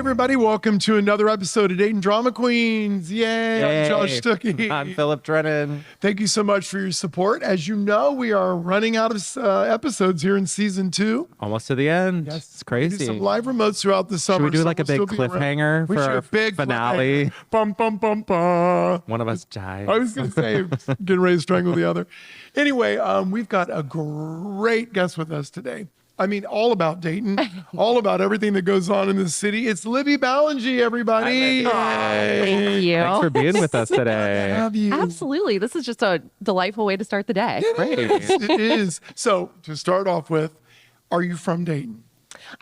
everybody, welcome to another episode of Dayton Drama Queens. Yay, I'm Josh Stucky. I'm Philip Drennen. Thank you so much for your support. As you know, we are running out of episodes here in season 2. Almost to the end. Yes, It's crazy. We do some live remotes throughout the summer. Should we do like a big cliffhanger for our finale? Bum, bum, bum, bum. One of us dies. I was going to say, getting ready to strangle the other. Anyway, we've got a great guest with us today. I mean, all about Dayton, all about everything that goes on in the city. It's Libby Ballengee, everybody. Thank you. Thanks for being with us today. Have you? Absolutely. This is just a delightful way to start the day. It is. So to start off with, are you from Dayton?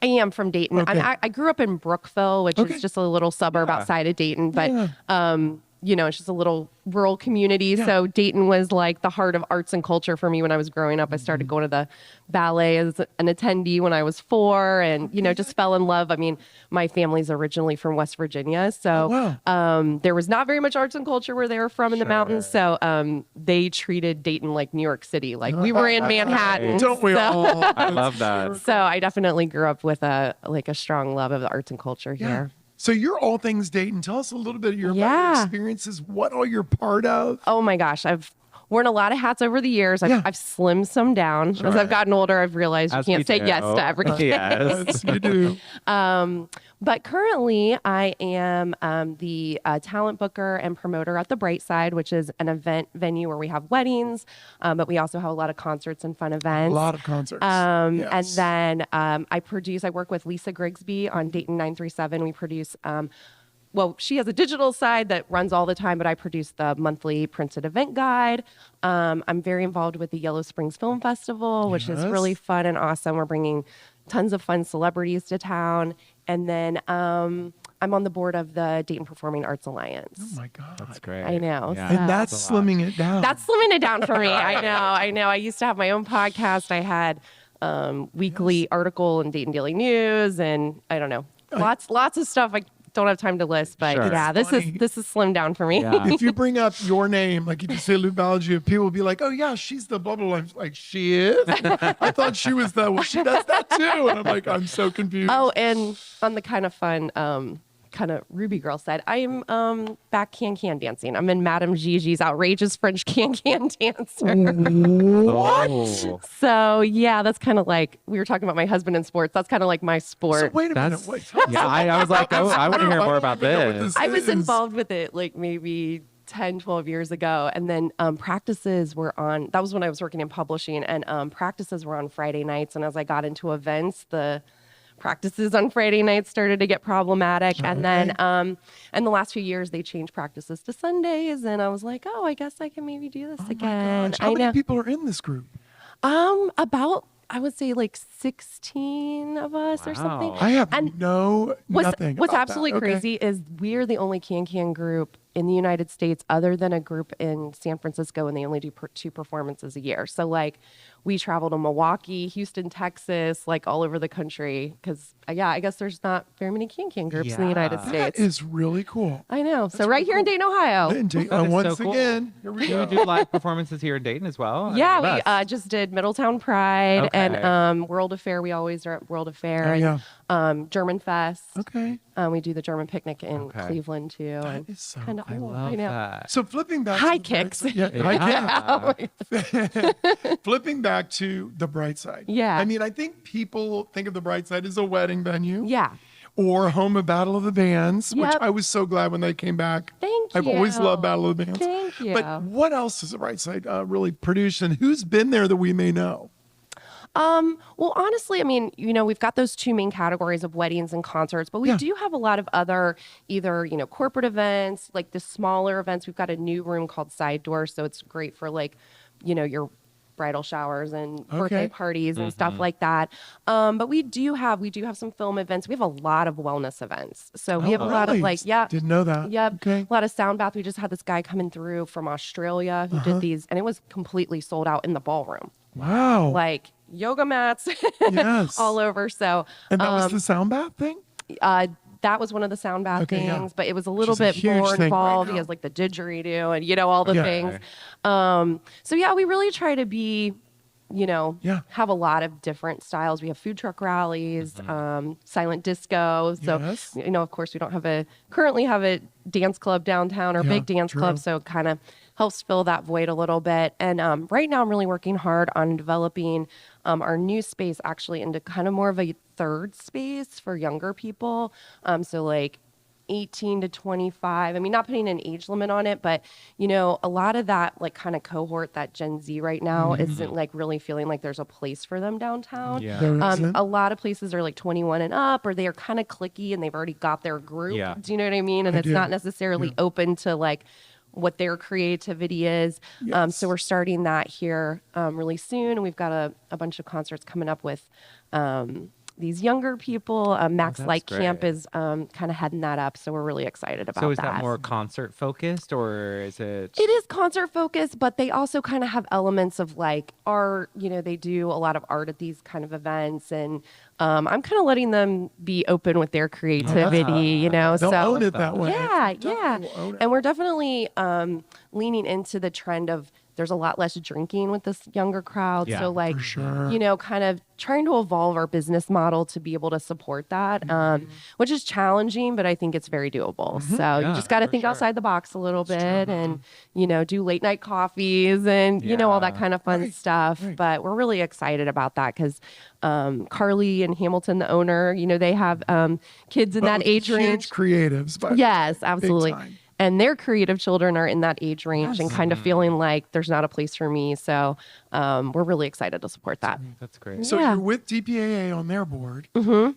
I am from Dayton. Okay. I grew up in Brookville, which is just a little suburb outside of Dayton, but it's just a little rural community. Yeah. So Dayton was like the heart of arts and culture for me when I was growing up. I started going to the ballet as an attendee when I was 4 and, just fell in love. I mean, my family's originally from West Virginia. So there was not very much arts and culture where they were from in the mountains. So they treated Dayton like New York City. Like we were in Manhattan. Don't we all? I love that. So I definitely grew up with a strong love of the arts and culture here. So you're all things Dayton. Tell us a little bit of your experiences, what all you're part of. Oh my gosh, I've worn a lot of hats over the years. I've slimmed some down. As I've gotten older, I've realized you can't say yes to everything. Yes, you do. But currently, I am the talent booker and promoter at the Brightside, which is an event venue where we have weddings, but we also have a lot of concerts and fun events. A lot of concerts. And then I work with Lisa Grigsby on Dayton 937. We produce, she has a digital side that runs all the time, but I produce the monthly printed event guide. I'm very involved with the Yellow Springs Film Festival, which is really fun and awesome. We're bringing tons of fun celebrities to town. And then I'm on the board of the Dayton Performing Arts Alliance. Oh my God. That's great. I know. Yeah. And that's slimming it down. That's slimming it down for me. I know. I used to have my own podcast. I had weekly article in Dayton Daily News, and I don't know, lots of stuff. I don't have time to list, but this is slimmed down for me. Yeah. If you bring up your name, like if you say Libby Ballengee, people will be like, "Oh yeah, she's the blah blah blah." I'm like, "She is." I thought she was the. Well, she does that too, and I'm like, I'm so confused. Oh, and on the kind of fun, kind of Ruby girl side, I am back can dancing. I'm in Madame Gigi's outrageous French can dancer. What? So yeah, that's kind of like we were talking about my husband in sports. That's kind of like my sport. So wait a minute. Wait. I was like, I want to hear more about this. I was involved with it like maybe 10, 12 years ago. And then practices were on, that was when I was working in publishing, and practices were on Friday nights. And as I got into events, the practices on Friday nights started to get problematic. And then in the last few years, they changed practices to Sundays. And I was like, oh, I guess I can maybe do this again. How many people are in this group? About, I would say like 16 of us or something. I have nothing. What's about absolutely that. crazy is we're the only can group in the United States other than a group in San Francisco, and they only do 2 performances a year. So like we travel to Milwaukee, Houston, Texas, like all over the country because I guess there's not very many can groups in the United States. That is really cool. I know. So right here in Dayton, Ohio. Once again, here we go. Do you do live performances here in Dayton as well? Yeah, we just did Middletown Pride and World Affair. We always are at World Affair and German Fest. Okay. We do the German picnic in Cleveland too. That is so kind of cool. I know. That. So flipping back High to kicks. High kicks. Flipping back to the Brightside. Yeah. I mean, I think people think of the Brightside as a wedding venue. Yeah. Or home of Battle of the Bands, which Yep. I was so glad when they came back. Thank you. I've always loved Battle of the Bands. Thank you. But what else does the Brightside really produce, and who's been there that we may know? Well, honestly, I mean, we've got those 2 main categories of weddings and concerts, but we do have a lot of other either, corporate events, like the smaller events. We've got a new room called Side Door, so it's great for like, your bridal showers and birthday parties and stuff like that. But we do have some film events. We have a lot of wellness events. So we have a lot of Didn't know that. Yep. Okay. A lot of sound bath. We just had this guy coming through from Australia who did these, and it was completely sold out in the ballroom. Wow. Like yoga mats all over. So and that was the sound bath thing? that was one of the sound bath things, but it was a little bit more involved. He has like the didgeridoo and all the things. So yeah, we really try to be have a lot of different styles. We have food truck rallies, silent disco. So, Yes. of course, we don't currently have a dance club downtown or big dance true. club. So it kind of helps fill that void a little bit. And right now I'm really working hard on developing our new space actually into kind of more of a third space for younger people. So like 18 to 25. I mean, not putting an age limit on it, but a lot of that like kind of cohort, that Gen Z right now isn't like really feeling like there's a place for them downtown. Yeah. There isn't. A lot of places are like 21 and up, or they are kind of cliquey and they've already got their group. Yeah. Do you know what I mean? And it's do. not necessarily open to like what their creativity is. Yes. So we're starting that here really soon. And we've got a bunch of concerts coming up with these younger people. Max that's Light great. Camp is kind of heading that up. So we're really excited about that. So is that more concert focused, or is it? It is concert focused, but they also kind of have elements of like art. They do a lot of art at these kind of events, and I'm kind of letting them be open with their creativity. They'll so own it that way. yeah, Definitely yeah. will own it. And we're definitely leaning into the trend of there's a lot less drinking with this younger crowd. Yeah, so like, for sure. kind of trying to evolve our business model to be able to support that, which is challenging, but I think it's very doable. So Yeah, you just got to for think sure. outside the box a little bit and, do late night coffees and, all that Yeah. kind of fun Right, stuff. right. But we're really excited about that because Carly and Hamilton, the owner, they have kids in that age Huge range. creatives, but Yes, absolutely. time. And their creative children are in that age range and kind of feeling like there's not a place for me. So we're really excited to support that. That's great. So Yeah. you're with DPAA on their board.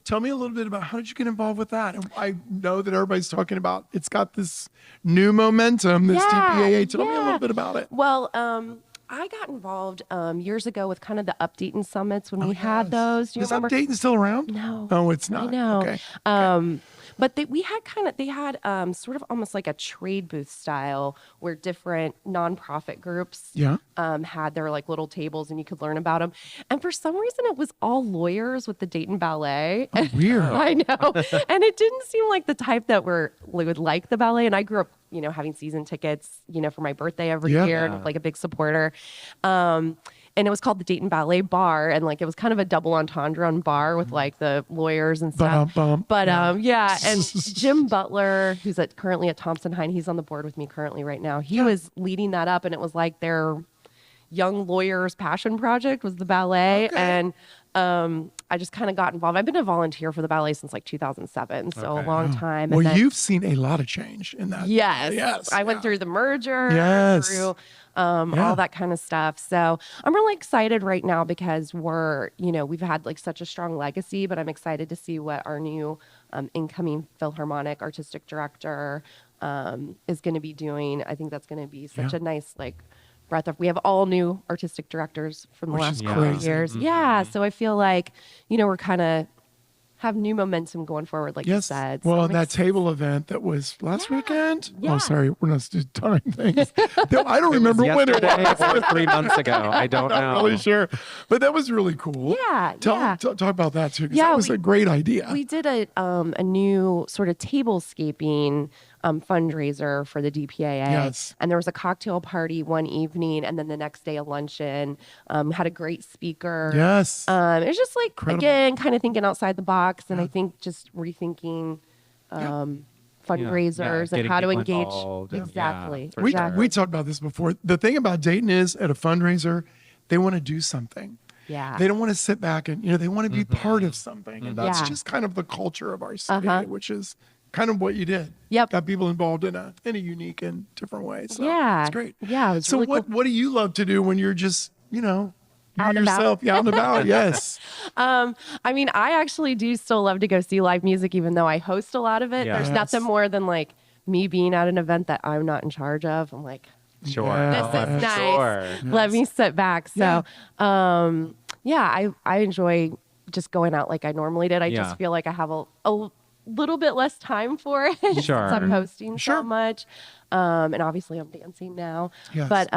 Tell me a little bit about how did you get involved with that? And I know that everybody's talking about it's got this new momentum, this DPAA. Tell me a little bit about it. Well, I got involved years ago with kind of the Updating summits when we had those. Do you Is remember? Updating still around? No. Oh, it's not. I know. Okay. But they had sort of almost like a trade booth style where different nonprofit groups Yeah. had their like little tables and you could learn about them. And for some reason, it was all lawyers with the Dayton Ballet. Weird. I know. And it didn't seem like the type that would like the ballet. And I grew up, having season tickets, for my birthday every Yeah. year and like a big supporter. And it was called the Dayton Ballet Bar. And like, it was kind of a double entendre on bar with like the lawyers and stuff. Bum, But yeah. And Jim Butler, who's currently at Thompson Hine, he's on the board with me currently right now. He was leading that up and it was like their young lawyers passion project was the ballet. Okay. And I just kind of got involved. I've been a volunteer for the ballet since like 2007, so a Okay. long time. Well, and then, you've seen a lot of change in that. yes, Yes. I went through the merger, Yes. through Yeah. all that kind of stuff. So I'm really excited right now because we've had like such a strong legacy, but I'm excited to see what our new incoming Philharmonic artistic director is going to be doing. I think that's going to be such a nice breath of. We have all new artistic directors from the Which last is couple of crazy. years. Yeah, so I feel like we're kind of have new momentum going forward, like you Yes. said. So Well, I'm that table event that was last weekend. Yeah. Oh, sorry. We're not just telling things. I don't remember when it Yesterday was. or 3 months ago. I don't know. Not really sure. But that was really cool. Yeah, Talk about that too. 'Cause Yeah, that was a great idea. We did a new sort of tablescaping fundraiser for the DPAA. Yes. And there was a cocktail party one evening, and then the next day a luncheon. Had a great speaker. Yes. It was just like, Incredible. again, kind of thinking outside the box. And I think just rethinking fundraisers and getting how to people engage. involved and- Exactly. for we sure. we talked about this before. The thing about Dayton is at a fundraiser, they want to do something. Yeah. They don't want to sit back and they want to be part of something. And that's Yeah. just kind of the culture of our city, Uh-huh. which is kind of what you did. Yep. Got people involved in a unique and different way. So Yeah. it's great. Yeah, it was So really what what do you love to do when you're just, you Out and about. yourself, out and about? Yes. I mean, I actually do still love to go see live music, even though I host a lot of it. Yeah. There's Yes. nothing more than like me being at an event that I'm not in charge of. I'm like, Sure. Yeah. this is nice. Sure. Let me sit back. So, I enjoy just going out like I normally did. I Yeah. just feel like I have a little bit less time for it since Sure. I'm hosting Sure. so much. And obviously I'm dancing now. Yes. But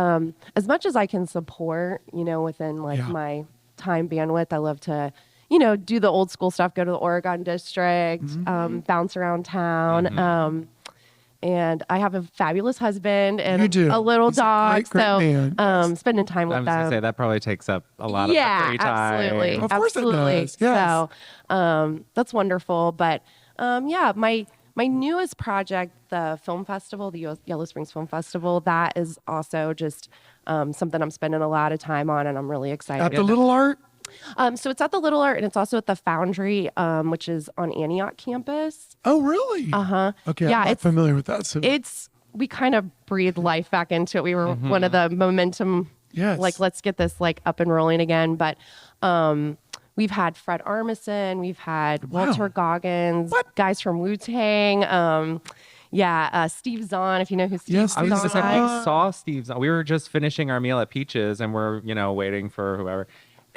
as much as I can support, within Yeah. my time bandwidth, I love to, do the old school stuff, go to the Oregon district, Mm-hmm. bounce around town. And I have a fabulous husband You and do. a little He's a dog. great So man. spending time I with was gonna them. say that probably takes up a lot of the free time. Absolutely. Of course it Absolutely. does. Yes. So that's wonderful. But yeah, my newest project, the film festival, the Yellow Springs Film Festival, that is also just something I'm spending a lot of time on, and I'm really excited. At the Little Art? So it's at the Little Art, and it's also at the Foundry, which is on Antioch campus. Oh, really? Uh-huh. Okay, Yeah, I'm not it's familiar with that. So we kind of breathed life back into it. We were one of the momentum, Yes. like, let's get this like up and rolling again. But we've had Fred Armisen, we've had Walter Goggins, guys from Wu-Tang. Steve Zahn, if you know who Steve Yes, I was Zahn just is. I saw Steve's. We were just finishing our meal at Peaches, and we're waiting for whoever,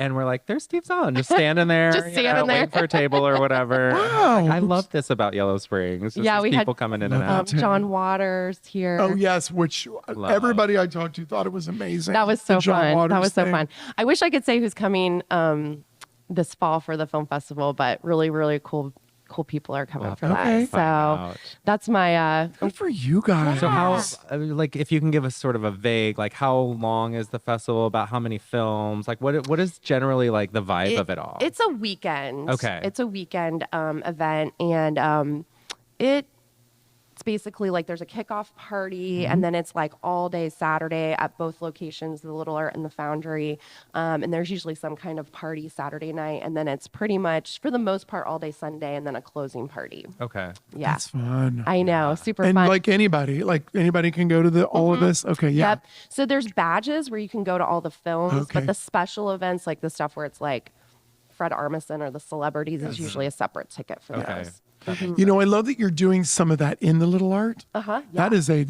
and we're like, "There's Steve's on, just standing there, Just standing there. waiting for a table or whatever." Wow. Like, I love this about Yellow Springs. It's Yeah, just we had people coming in and out. John Waters here. Oh, yes, which everybody I talked to thought it was amazing. That was so The John fun. That Waters was so thing. fun. I wish I could say who's coming this fall for the film festival, but really, really cool people are coming for Okay. that. Find So out. that's my Good for you guys. So how, like, if you can give us sort of a vague, like, how long is the festival? About how many films? Like, what is generally like the vibe of it all? It's a weekend. Okay. It's a weekend event, and it's basically like there's a kickoff party, and then it's like all day Saturday at both locations, the Little Art and the Foundry. And there's usually some kind of party Saturday night, and then it's pretty much, for the most part, all day Sunday, and then a closing party. Okay. Yeah. That's fun. I know, super And fun. like anybody can go to all of this. Okay, yeah. Yep. So there's badges where you can go to all the films, Okay. but the special events, like the stuff where it's like Fred Armisen or the celebrities, is usually a separate ticket for Okay. those. You know, I love that you're doing some of that in the Little Art. Yeah. That is a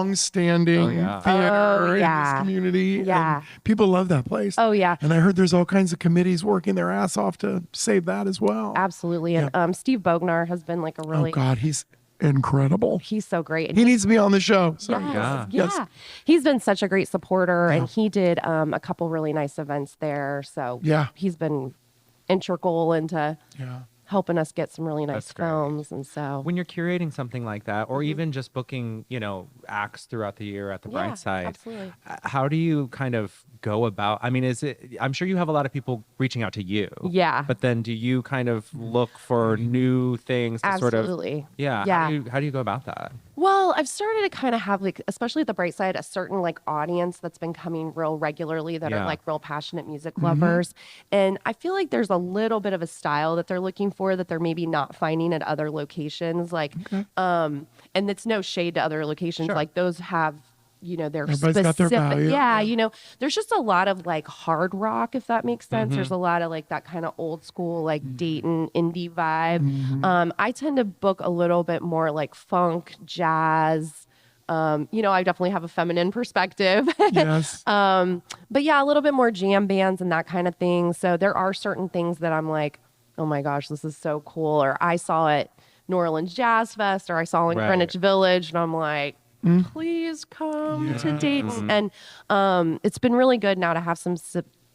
long-standing yeah. theater in yeah. this community. Yeah. And people love that place. Oh, yeah. And I heard there's all kinds of committees working their ass off to save that as well. Absolutely. And Steve Bognar has been like a Oh, really, God, he's incredible. he's so great. And He needs to be on the show. Sorry. Yes, Yeah. yeah. He's been such a great supporter, and he did a couple really nice events there. So Yeah. he's been integral into Yeah. helping us get some really nice That's great. films. And so When you're curating something like that, or even just booking, acts throughout the year at the Yeah, Brightside, absolutely. how do you kind of go about? I mean, I'm sure you have a lot of people reaching out to you. Yeah. But then do you kind of look for new things to sort of? Absolutely. Yeah. Yeah. How do you go about that? Well, I've started to kind of have, like, especially at the Brightside, a certain like audience that's been coming real regularly that are Yeah. like real passionate music lovers. And I feel like there's a little bit of a style that they're looking for that they're maybe not finding at other locations. Like, and it's no shade to other locations. Sure. Like those have, their Everybody's got their specific, value. yeah, there's just a lot of like hard rock, if that makes sense. There's a lot of like that kind of old school, like Dayton indie vibe. I tend to book a little bit more like funk, jazz. I definitely have a feminine perspective. Yes. But yeah, a little bit more jam bands and that kind of thing. So there are certain things that I'm like, oh my gosh, this is so cool. Or I saw it New Orleans Jazz Fest, or I saw it in Right. Greenwich Village, and I'm like, please come to Dayton. And it's been really good now to have some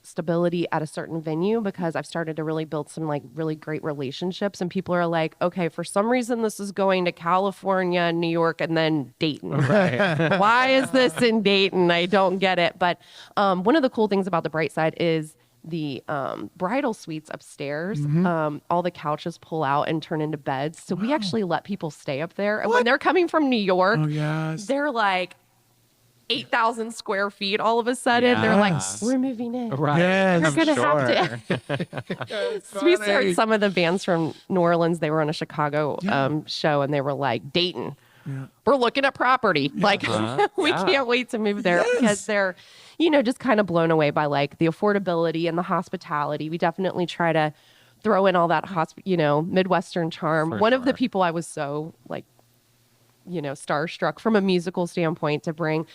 stability at a certain venue, because I've started to really build some like really great relationships, and people are like, okay, for some reason this is going to California, New York, and then Dayton. Right. Why is this in Dayton? I don't get it. But one of the cool things about the Brightside is the bridal suites upstairs. All the couches pull out and turn into beds. So we actually let people stay up there. And when they're coming from New York, Oh, yes. they're like 8,000 square feet all of a sudden. They're like, Yes. we're moving in. Right. Yes. We're going to have Sure. to. We started some of the bands from New Orleans. They were on a Chicago show, and they were like, Dayton. We're looking at property. Like, we can't wait to move there because they're, just kind of blown away by like the affordability and the hospitality. We definitely try to throw in all that Midwestern charm. For One of the sure. people I was so like, starstruck from a musical standpoint to bring,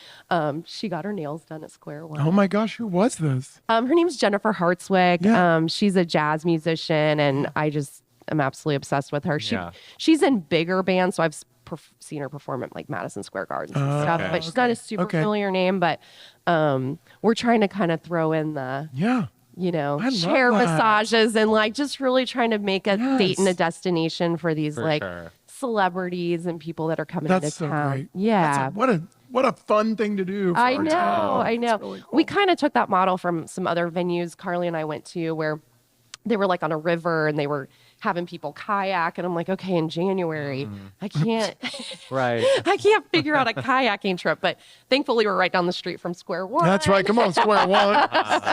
she got her nails done at Square One. Oh my gosh, who was this? Her name's Jennifer Hartswick. Yeah. She's a jazz musician, and I just am absolutely obsessed with her. Yeah. She's in bigger bands, so I've seen her perform at like Madison Square Gardens and stuff. okay. But she's not a super familiar name. But we're trying to kind of throw in the Yeah. love chair that. massages and like just really trying to make a Yes. Dayton a destination for these For like sure. celebrities and people that are coming That's into so town. great. Yeah. What a fun thing to do. For I our know, town. I know. It's really cool. We kind of took that model from some other venues Carly and I went to where they were like on a river and they were having people kayak, and I'm like, okay, in January, I can't, Right. I can't figure out a kayaking trip. But thankfully, we're right down the street from Square One. That's right. Come on, square one.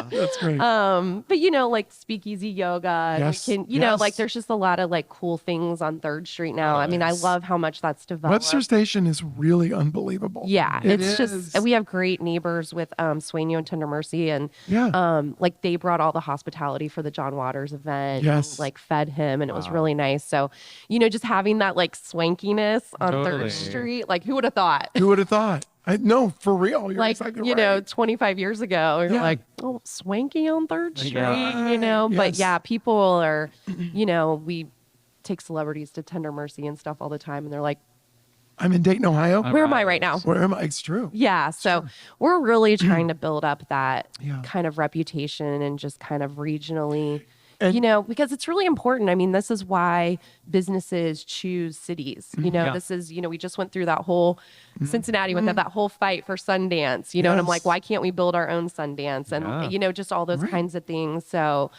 That's great. But like speakeasy yoga, and Yes, we can, like yes. there's just a lot of like cool things on 3rd Street now. I mean, I love how much that's developed. Webster Station is really unbelievable. Yeah, It it's is. just we have great neighbors with Swainio and Tender Mercy, and like they brought all the hospitality for the John Waters event. Yes. And, like fed him, and it was really nice. So, just having that like swankiness on Totally. 3rd Street, like who would have thought? Who would have thought? No, for real. You're Like exactly right. 25 years ago, you're Yeah. like, oh, swanky on 3rd Street, Yeah. But Yes. yeah, people are, we take celebrities to Tender Mercy and stuff all the time, and they're like, I'm in Dayton, Ohio. where am I right now? Where am I? It's true. Yeah, so we're really trying to build up that Yeah. kind of reputation and just kind of regionally, And- because it's really important. I mean, this is why businesses choose cities. Yeah. This is, we just went through that whole Cincinnati went through that whole fight for Sundance, and I'm Yes. like, why can't we build our own Sundance? And, Yeah. just all those kinds of things. So,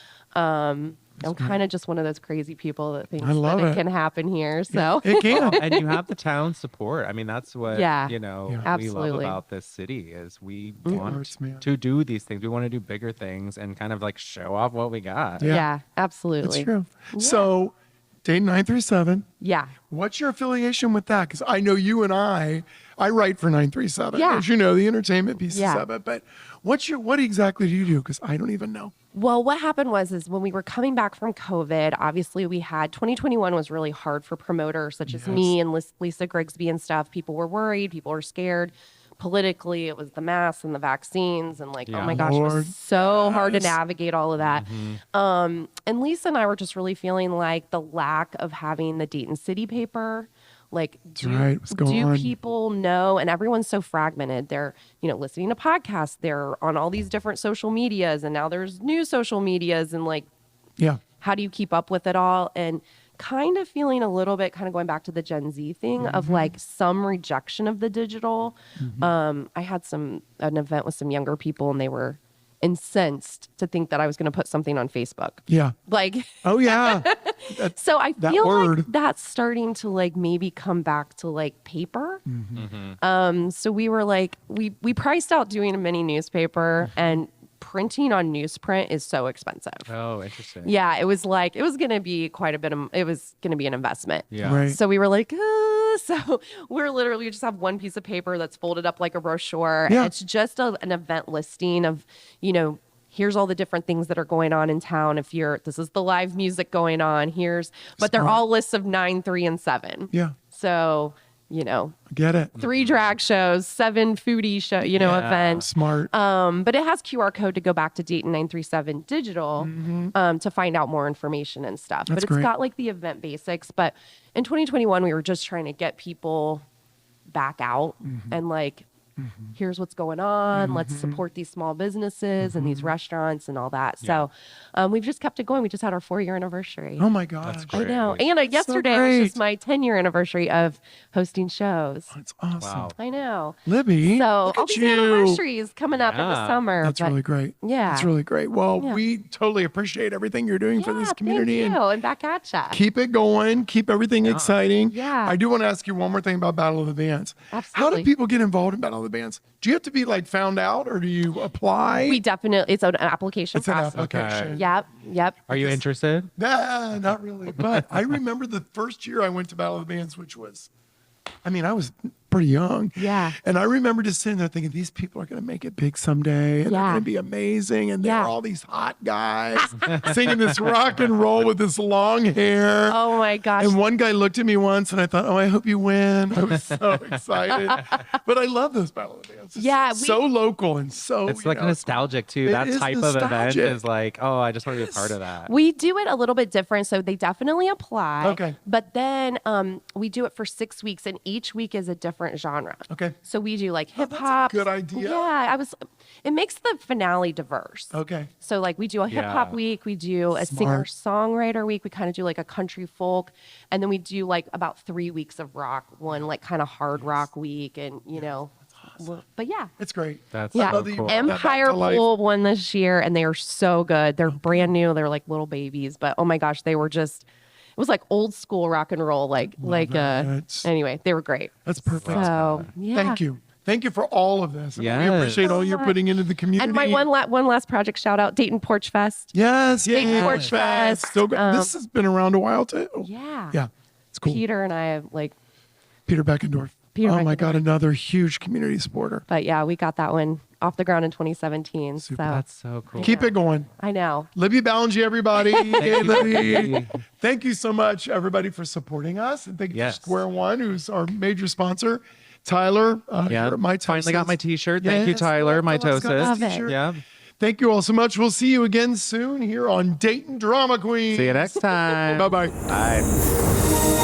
I'm kind of just one of those crazy people that thinks I love that it it. can happen here. So It can. And you have the town support. I mean, that's what Yeah. we Absolutely. love about this city is we It want hurts, man. to do these things. We want to do bigger things and kind of like show off what we got. Yeah. yeah, absolutely. It's true. So, Dayton 937. Yeah. What's your affiliation with that? Because I know you and I write for 937. Yeah. As you know, the entertainment pieces Yeah. of it. But what exactly do you do? Because I don't even know. Well, what happened is when we were coming back from COVID, obviously 2021 was really hard for promoters such as me and Lisa Grigsby and stuff. People were worried. People were scared. Politically, it was the masks and the vaccines and like, Yeah. oh my gosh, it Lord. was so hard to Yes. navigate all of that. And Lisa and I were just really feeling like the lack of having the Dayton City paper. Like, right. What's going on? people know? And everyone's so fragmented. They're, listening to podcasts. They're on all these different social medias, and now there's new social medias. And like, Yeah. how do you keep up with it all? And kind of feeling a little bit, kind of going back to the Gen Z thing of like some rejection of the digital. I had an event with some younger people, and they were incensed to think that I was going to put something on Facebook. Yeah. Like, Oh, yeah. so I That feel word. like that's starting to like maybe come back to like paper. So we were like, we priced out doing a mini newspaper, and printing on newsprint is so expensive. Oh, interesting. Yeah, it was going to be quite a bit of, it was going to be an investment. Yeah. Right. So we were like, so we just have one piece of paper that's folded up like a brochure. Yeah. It's just an event listing of, here's all the different things that are going on in town. This is the live music going on. But they're Smart. all lists of 9, 3, and 7. Yeah. So, I get it. 3 drag shows, 7 foodie events. Smart. But it has QR code to go back to Dayton 937 digital to find out more information and stuff. That's but it's great. got like the event basics. But in 2021, we were just trying to get people back out and like, here's what's going on. Let's support these small businesses and these restaurants and all that. So we've just kept it going. We just had our 4-year anniversary. Oh, my gosh. That's I great. know. And yesterday was great. just my 10-year anniversary of hosting shows. That's awesome. Wow. I know. Libby, So look all at these you. anniversaries coming up in the Yeah. summer. That's but- really great. Yeah. That's really great. Well, Yeah. we totally appreciate everything you're doing for this community. Thank And you. And back at ya. keep it going. Keep everything exciting. Yeah. I do want to ask you one more thing about Battle of the Bands. How Absolutely. do people get involved in Battle of the Bands? Do you have to be like found out, or do you apply? We definitely, it's an application It's an process. application. Yep. Are you interested? Nah, not really. But I remember the first year I went to Battle of the Bands, which was, I was pretty young. Yeah. And I remember just sitting there thinking, these people are going to make it big someday, and they're Yeah. going to be amazing. And Yeah. they're all these hot guys singing this rock and roll with this long hair. Oh my gosh. And one guy looked at me once, and I thought, oh, I hope you win. I was so excited. But I love those Battle of the Bands. It's Yeah, so local and so, It's like nostalgic too. It That is type of event nostalgic. is like, oh, I just want to be a part of that. We do it a little bit different, so they definitely apply. Okay. But then we do it for 6 weeks, and each week is a different different genre. Okay. So we do like hip that's a hop. good idea. Yeah, it makes the finale diverse. Okay. So like we do a hip hop Yeah. week, we do a singer songwriter week, we kind of do like a country folk, and then we do like about 3 weeks of rock, one like kind of hard rock week, and but yeah. It's great. That's Yeah, so that you cool. brought that back Empire to life. Pool won this year, and they are so good. They're brand new. They're like little babies, but oh my gosh, they were just. It was like old school rock and roll, anyway, they were great. That's perfect. So yeah. Thank you for all of this. We Yes. appreciate all you're putting into the community. And my one last project shout out, Dayton Porch Fest. Yes, Dayton yeah. Porch Fest. So good. This has been around a while too. Yeah. Yeah, it's cool. Peter and I have Peter Beckendorf. Peter Oh my Beckendorf. God, another huge community supporter. but yeah, we got that one off the ground in 2017. Super. So That's so cool. Keep it going. I know. Libby Ballengee, everybody. Hey, Libby. Libby. Thank you so much, everybody, for supporting us. And thank you Yes. for Square One, who's our major sponsor. Tyler, here at My Finally got my Tosis. t-shirt. Thank you, Yes, Tyler. My Tyler's got his Love it. t-shirt. Yeah. Thank you all so much. We'll see you again soon here on Dayton Drama Queens. See you next time. Bye-bye. Bye.